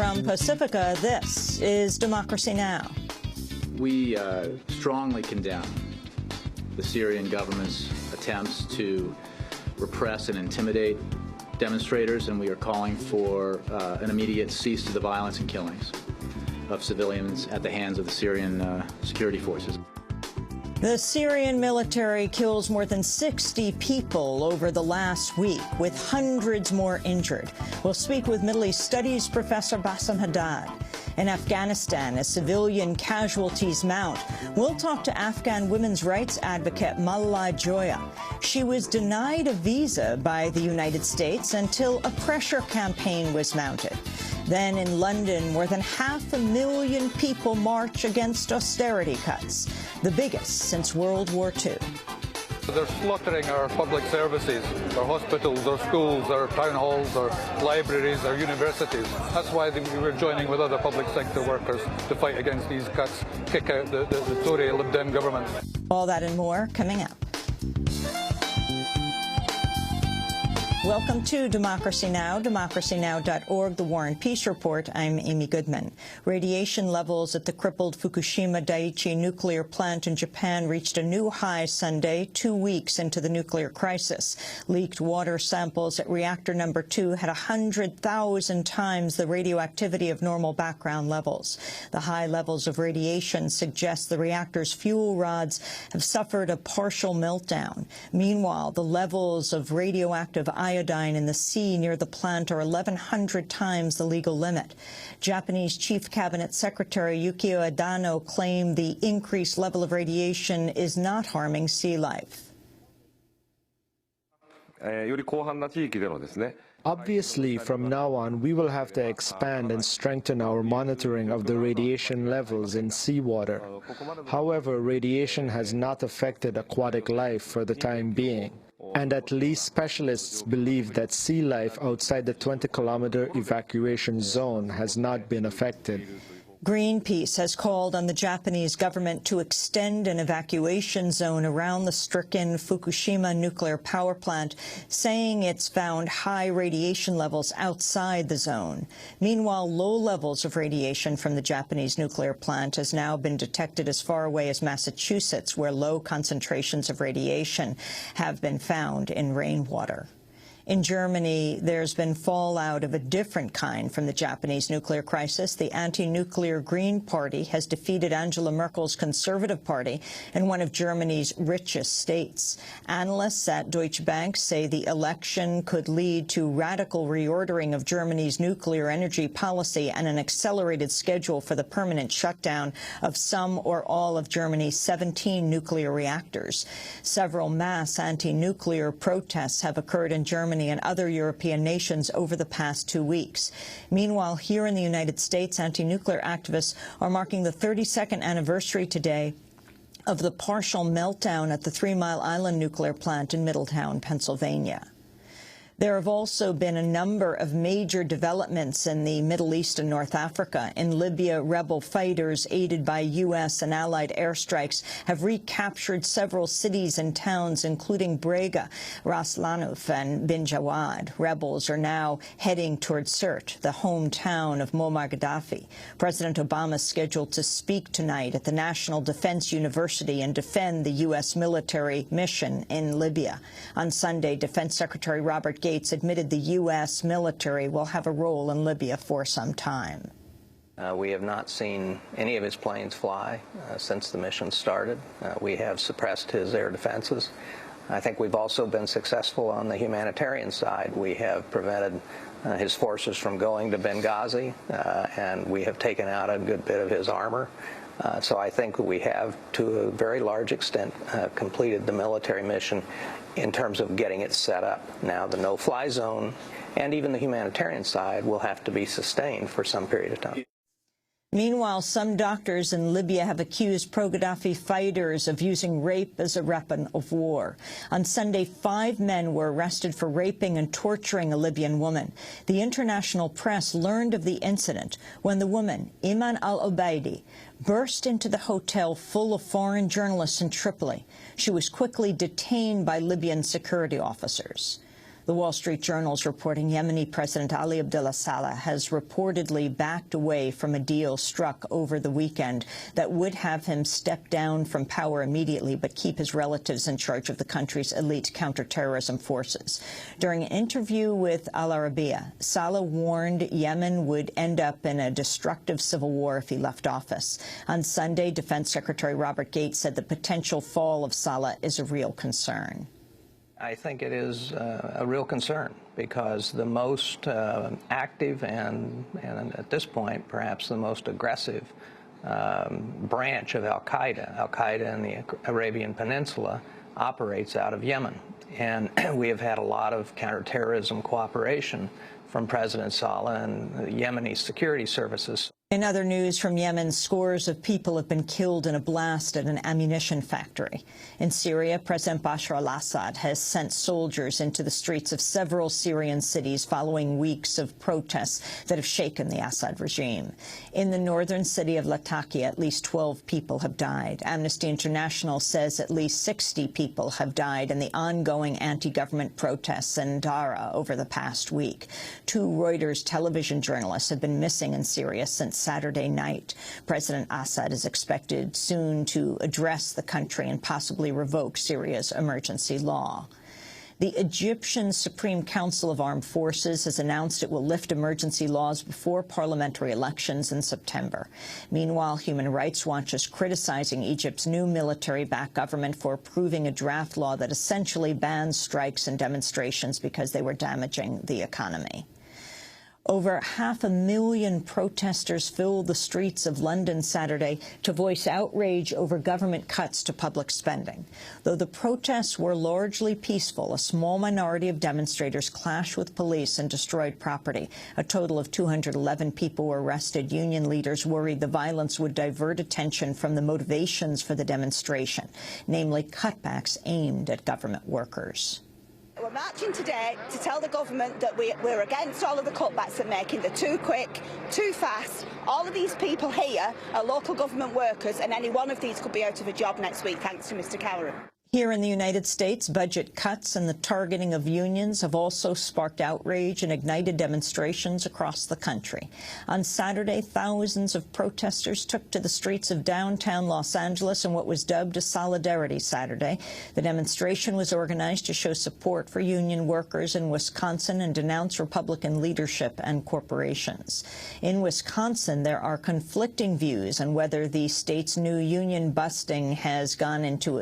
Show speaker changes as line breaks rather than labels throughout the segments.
From Pacifica, this is Democracy Now!
We strongly condemn the Syrian government's attempts to repress and intimidate demonstrators, and we are calling for an immediate cease to the violence and killings of civilians at the hands of the Syrian security forces.
The Syrian military kills more than 60 people over the last week, with hundreds more injured. We'll speak with Middle East Studies professor Bassem Haddad. In Afghanistan, as civilian casualties mount, we'll talk to Afghan women's rights advocate Malala Joya. She was denied a visa by the United States until a pressure campaign was mounted. Then in London, more than 500,000 people march against austerity cuts, the biggest since World War II.
They're slaughtering our public services, our hospitals, our schools, our town halls, our libraries, our universities. That's why we're joining with other public sector workers to fight against these cuts, kick out the Tory Lib Dem government.
All that and more coming up. Welcome to Democracy Now!, democracynow.org, The War and Peace Report. I'm Amy Goodman. Radiation levels at the crippled Fukushima Daiichi nuclear plant in Japan reached a new high Sunday, 2 weeks into the nuclear crisis. Leaked water samples at reactor number 2 had 100,000 times the radioactivity of normal background levels. The high levels of radiation suggest the reactor's fuel rods have suffered a partial meltdown. Meanwhile, the levels of radioactive iodine in the sea near the plant are 1,100 times the legal limit. Japanese Chief Cabinet Secretary Yukio Edano claimed the increased level of radiation is not harming sea life.
Obviously, from now on, we will have to expand and strengthen our monitoring of the radiation levels in seawater. However, radiation has not affected aquatic life for the time being. And at least specialists believe that sea life outside the 20-kilometer evacuation zone has not been affected.
Greenpeace has called on the Japanese government to extend an evacuation zone around the stricken Fukushima nuclear power plant, saying it's found high radiation levels outside the zone. Meanwhile, low levels of radiation from the Japanese nuclear plant has now been detected as far away as Massachusetts, where low concentrations of radiation have been found in rainwater. In Germany, there's been fallout of a different kind from the Japanese nuclear crisis. The anti-nuclear Green Party has defeated Angela Merkel's Conservative Party in one of Germany's richest states. Analysts at Deutsche Bank say the election could lead to radical reordering of Germany's nuclear energy policy and an accelerated schedule for the permanent shutdown of some or all of Germany's 17 nuclear reactors. Several mass anti-nuclear protests have occurred in Germany and other European nations over the past 2 weeks. Meanwhile, here in the United States, anti-nuclear activists are marking the 32nd anniversary today of the partial meltdown at the 3 Mile Island nuclear plant in Middletown, Pennsylvania. There have also been a number of major developments in the Middle East and North Africa. In Libya, rebel fighters, aided by U.S. and allied airstrikes, have recaptured several cities and towns, including Brega, Ras Lanuf, and Bin Jawad. Rebels are now heading toward Sirte, the hometown of Muammar Gaddafi. President Obama is scheduled to speak tonight at the National Defense University and defend the U.S. military mission in Libya. On Sunday, Defense Secretary Robert Gates admitted the U.S. military will have a role in Libya for some time.
We have not seen any of his planes fly since the mission started. We have suppressed his air defenses. I think we've also been successful on the humanitarian side. We have prevented his forces from going to Benghazi, and we have taken out a good bit of his armor. So I think we have, to a very large extent, completed the military mission in terms of getting it set up. Now, the no-fly zone and even the humanitarian side will have to be sustained for some period of time.
Meanwhile, some doctors in Libya have accused pro-Gaddafi fighters of using rape as a weapon of war. On Sunday, 5 men were arrested for raping and torturing a Libyan woman. The international press learned of the incident when the woman, Iman al-Obaidi, burst into the hotel full of foreign journalists in Tripoli. She was quickly detained by Libyan security officers. The Wall Street Journal is reporting Yemeni President Ali Abdullah Saleh has reportedly backed away from a deal struck over the weekend that would have him step down from power immediately but keep his relatives in charge of the country's elite counterterrorism forces. During an interview with Al Arabiya, Saleh warned Yemen would end up in a destructive civil war if he left office. On Sunday, Defense Secretary Robert Gates said the potential fall of Saleh is a real concern.
I think it is a real concern because the most active and at this point perhaps the most aggressive branch of Al-Qaeda in the Arabian Peninsula, operates out of Yemen. And we have had a lot of counterterrorism cooperation from President Saleh and the Yemeni security services.
In other news from Yemen, scores of people have been killed in a blast at an ammunition factory. In Syria, President Bashar al-Assad has sent soldiers into the streets of several Syrian cities following weeks of protests that have shaken the Assad regime. In the northern city of Latakia, at least 12 people have died. Amnesty International says at least 60 people have died in the ongoing anti-government protests in Dara over the past week. 2 Reuters television journalists have been missing in Syria since Saturday night. President Assad is expected soon to address the country and possibly revoke Syria's emergency law. The Egyptian Supreme Council of Armed Forces has announced it will lift emergency laws before parliamentary elections in September. Meanwhile, Human Rights Watch is criticizing Egypt's new military-backed government for approving a draft law that essentially bans strikes and demonstrations because they were damaging the economy. Over 500,000 protesters filled the streets of London Saturday to voice outrage over government cuts to public spending. Though the protests were largely peaceful, a small minority of demonstrators clashed with police and destroyed property. A total of 211 people were arrested. Union leaders worried the violence would divert attention from the motivations for the demonstration, namely cutbacks aimed at government workers.
We're marching today to tell the government that we're against all of the cutbacks they're making. They're too quick, too fast. All of these people here are local government workers, and any one of these could be out of a job next week, thanks to Mr. Cameron. Here in the United States, budget cuts and the targeting of unions have also sparked outrage and ignited demonstrations across the country. On Saturday, thousands of protesters took to the streets of downtown Los Angeles in what was dubbed a Solidarity Saturday. The demonstration was organized to show support for union workers in Wisconsin and denounce Republican leadership and corporations. In Wisconsin, there are conflicting views on whether the state's new union busting has gone into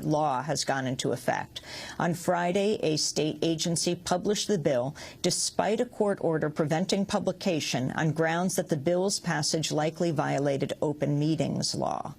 effect. On Friday, a state agency published the bill despite a court order preventing publication on grounds that the bill's passage likely violated open meetings law.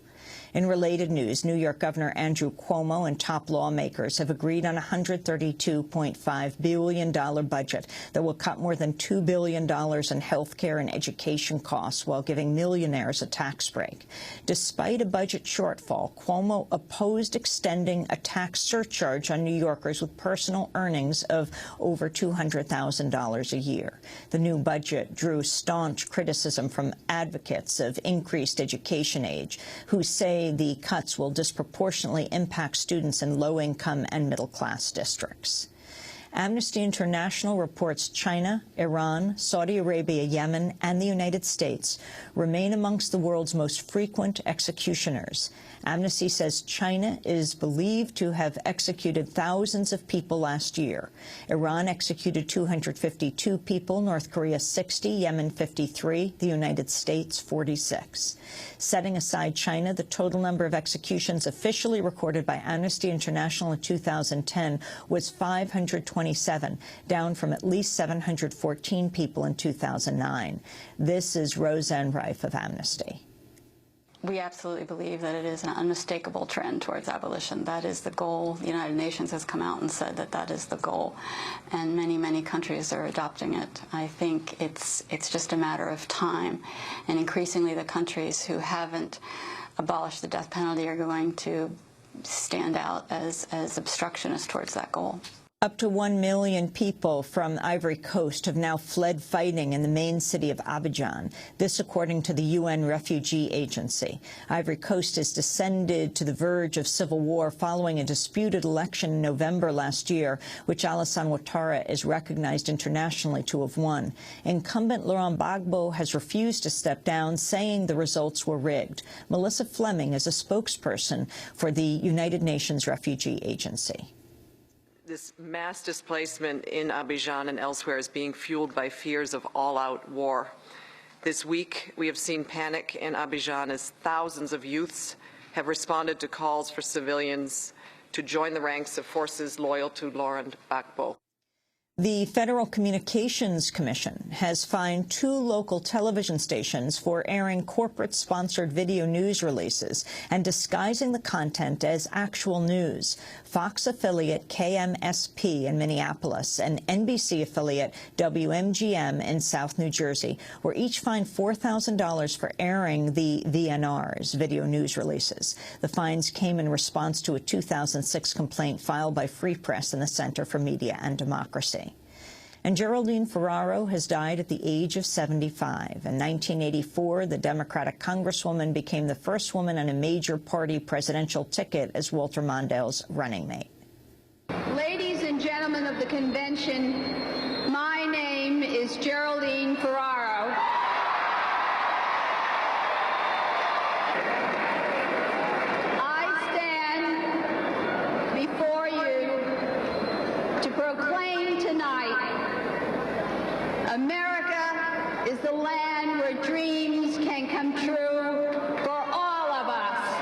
In related news, New York Governor Andrew Cuomo and top lawmakers have agreed on a $132.5 billion budget that will cut more than $2 billion in health care and education costs while giving millionaires a tax break. Despite a budget shortfall, Cuomo opposed extending a tax surcharge on New Yorkers with personal earnings of over $200,000 a year. The new budget drew staunch criticism from advocates of increased education age, who say the cuts will disproportionately impact students in low-income and middle-class districts. Amnesty International reports China, Iran, Saudi Arabia, Yemen, and the United States remain amongst the world's most frequent executioners. Amnesty says China is believed to have executed thousands of people last year. Iran executed 252 people, North Korea 60, Yemen 53, the United States 46. Setting aside China, the total number of executions officially recorded by Amnesty International in 2010 was 527, down from at least 714 people in 2009. This is Roseanne Reif of Amnesty.
We absolutely believe that it is an unmistakable trend towards abolition. That is the goal. The United Nations has come out and said that that is the goal, and many, many countries are adopting it. I think it's just a matter of time, and increasingly the countries who haven't abolished the death penalty are going to stand out as obstructionists towards that goal.
Up to 1 million people from Ivory Coast have now fled fighting in the main city of Abidjan, this according to the UN Refugee Agency. Ivory Coast has descended to the verge of civil war following a disputed election in November last year, which Alassane Ouattara is recognized internationally to have won. Incumbent Laurent Gbagbo has refused to step down, saying the results were rigged. Melissa Fleming is a spokesperson for the United Nations Refugee Agency.
This mass displacement in Abidjan and elsewhere is being fueled by fears of all-out war. This week, we have seen panic in Abidjan as thousands of youths have responded to calls for civilians to join the ranks of forces loyal to Laurent Gbagbo.
The Federal Communications Commission has fined 2 local television stations for airing corporate-sponsored video news releases and disguising the content as actual news. Fox affiliate KMSP in Minneapolis and NBC affiliate WMGM in South New Jersey were each fined $4,000 for airing the VNRs, video news releases. The fines came in response to a 2006 complaint filed by Free Press and the Center for Media and Democracy. And Geraldine Ferraro has died at the age of 75. In 1984, the Democratic Congresswoman became the first woman on a major party presidential ticket as Walter Mondale's running mate.
Ladies and gentlemen of the convention, my name is Geraldine Ferraro. I stand before you to proclaim tonight America is the land where dreams can come true for all of us.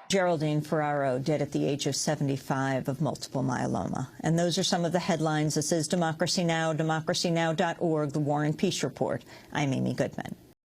Geraldine Ferraro dead at the age of 75 of multiple myeloma. And those are some of the headlines. This is Democracy Now!, democracynow.org, The War and Peace Report. I'm Amy Goodman.